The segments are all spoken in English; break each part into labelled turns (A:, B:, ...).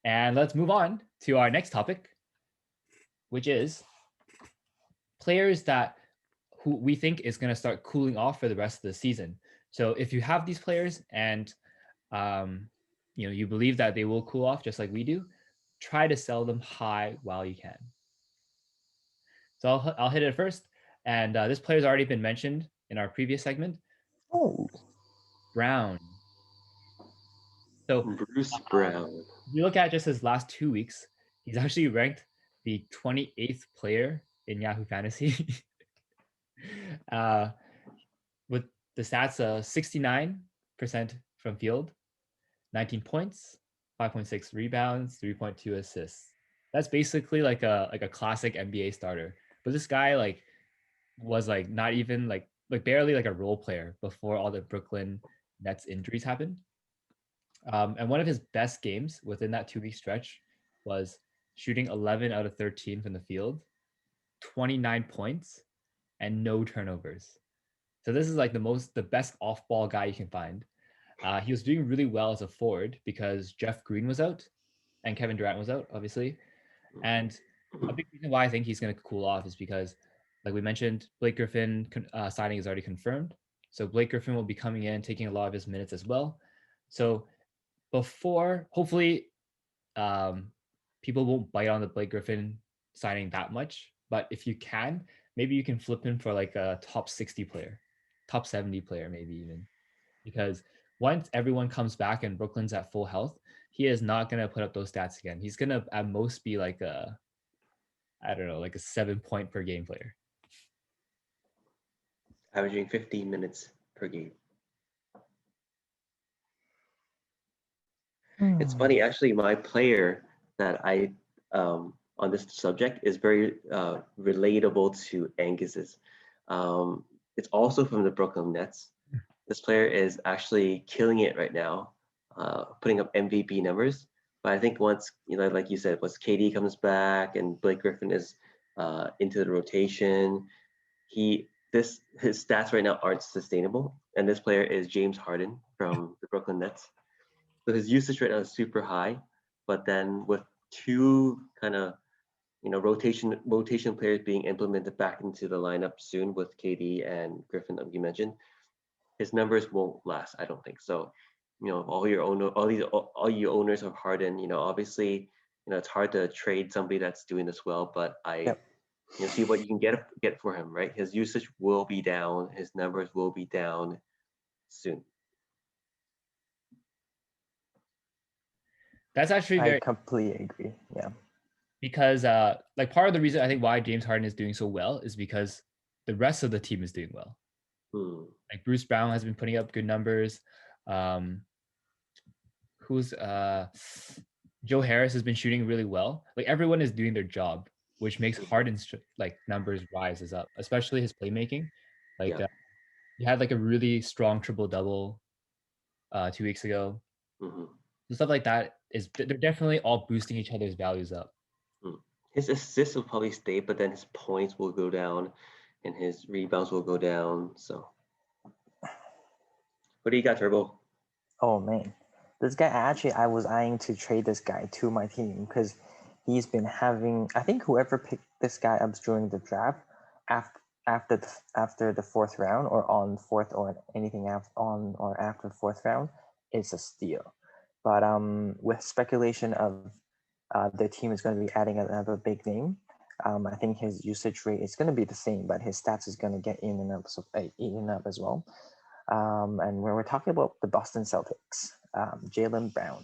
A: And let's move on to our next topic, which is players who we think is going to start cooling off for the rest of the season. So if you have these players and you believe that they will cool off just like we do, try to sell them high while you can. So I'll hit it first. And this player's already been mentioned in our previous segment.
B: Oh,
A: Brown. So
C: Bruce Brown.
A: if you look at just his last 2 weeks, he's actually ranked the 28th player in Yahoo Fantasy. With the stats 69% from field, 19 points, 5.6 rebounds, 3.2 assists. That's basically like a classic NBA starter. But this guy was not even barely like a role player before all the Brooklyn Nets injuries happened. And one of his best games within that 2-week stretch was shooting 11 out of 13 from the field, 29 points, and no turnovers. So this is like the best off-ball guy you can find. He was doing really well as a forward because Jeff Green was out and Kevin Durant was out, obviously. And a big reason why I think he's going to cool off is because, like we mentioned, Blake Griffin signing is already confirmed. So Blake Griffin will be coming in, taking a lot of his minutes as well. So hopefully, people won't bite on the Blake Griffin signing that much. But if you can, maybe you can flip him for like a top 60 player, top 70 player, maybe even. Because once everyone comes back and Brooklyn's at full health, he is not going to put up those stats again. He's going to at most be like a 7-point per game player.
C: Averaging 15 minutes per game. It's funny, actually, my player that I on this subject is very relatable to Angus's. It's also from the Brooklyn Nets. This player is actually killing it right now, putting up MVP numbers. But I think once, like you said, once KD comes back and Blake Griffin is into the rotation, his stats right now aren't sustainable. And this player is James Harden from the Brooklyn Nets. So his usage right now is super high, but then with two kind of rotation players being implemented back into the lineup soon with KD and Griffin that you mentioned, his numbers won't last. I don't think so. All you owners of Harden, obviously, it's hard to trade somebody that's doing this well, but see what you can get for him, right? His usage will be down, his numbers will be down soon.
A: That's actually
B: I completely agree. Yeah.
A: Because part of the reason I think why James Harden is doing so well is because the rest of the team is doing well. Like Bruce Brown has been putting up good numbers. Joe Harris has been shooting really well. Like everyone is doing their job, which makes Harden's numbers rises up, especially his playmaking. He had like a really strong triple-double 2 weeks ago. So stuff like that they're definitely all boosting each other's values up.
C: His assists will probably stay, but then his points will go down and his rebounds will go down. So what do you got, Turbo?
B: Oh man, this guy I was eyeing to trade this guy to my team because he's been having, I think whoever picked this guy up during the draft after the fourth round or on fourth or anything on or after the fourth round is a steal. But with speculation of the team is going to be adding another big name, I think his usage rate is going to be the same, but his stats is going to get eaten up as well. And when we're talking about the Boston Celtics, Jalen Brown.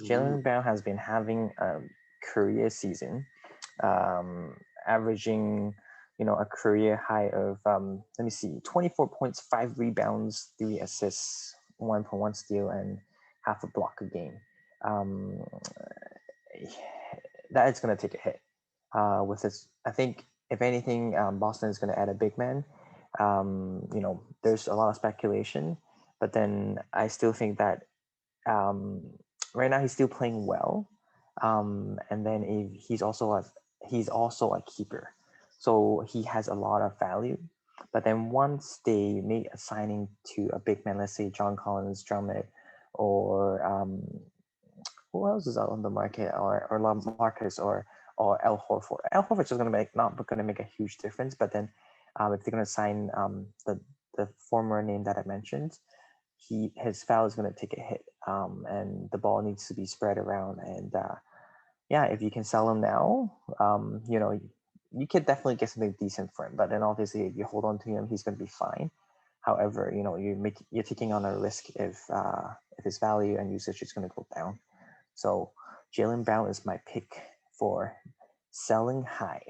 B: Jalen Brown has been having a career season, averaging, a career high of 24 points, 5 rebounds, 3 assists, 1.1 steal, and half a block a game. That is going to take a hit. With this, I think if anything, Boston is going to add a big man. There's a lot of speculation, but then I still think that right now he's still playing well, and then he's also a keeper, so he has a lot of value. But then once they make a signing to a big man, let's say John Collins, Drummond, or who else is out on the market, or Marcus or Al Horford. Al Horford is going to make a huge difference, but then if they're going to sign the former name that I mentioned, his foul is going to take a hit, and the ball needs to be spread around. And yeah, if you can sell him now, you could definitely get something decent for him. But then obviously, if you hold on to him, he's going to be fine. However, you're taking on a risk if his value and usage is going to go down. So Jalen Brown is my pick for selling high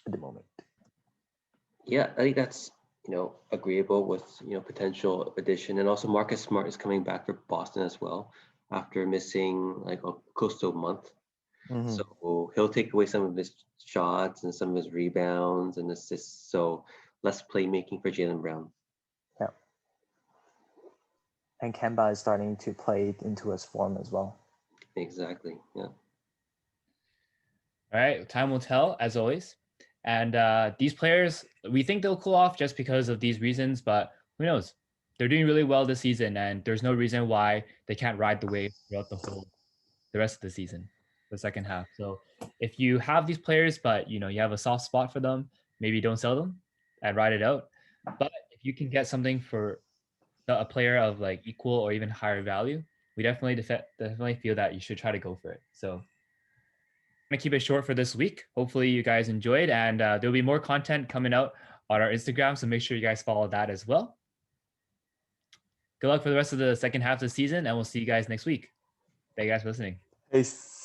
B: at the moment.
C: Yeah, I think that's agreeable with potential addition, and also Marcus Smart is coming back for Boston as well after missing like close to a month.
B: Mhm.
C: So he'll take away some of his shots and some of his rebounds and assists. So less playmaking for Jalen Brown.
B: Yeah. And Kemba is starting to play into his form as well.
C: Exactly. Yeah.
A: All right, time will tell as always. And these players, we think they'll cool off just because of these reasons, but who knows? They're doing really well this season, and there's no reason why they can't ride the wave throughout the rest of the season, the second half. So if you have these players, but you have a soft spot for them, maybe don't sell them and ride it out. But if you can get something for a player of like equal or even higher value, we definitely feel that you should try to go for it. So going to keep it short for this week. Hopefully you guys enjoyed, and there'll be more content coming out on our Instagram, so make sure you guys follow that as well. Good luck for the rest of the second half of the season, and we'll see you guys next week. Thank you guys for listening.
B: Peace.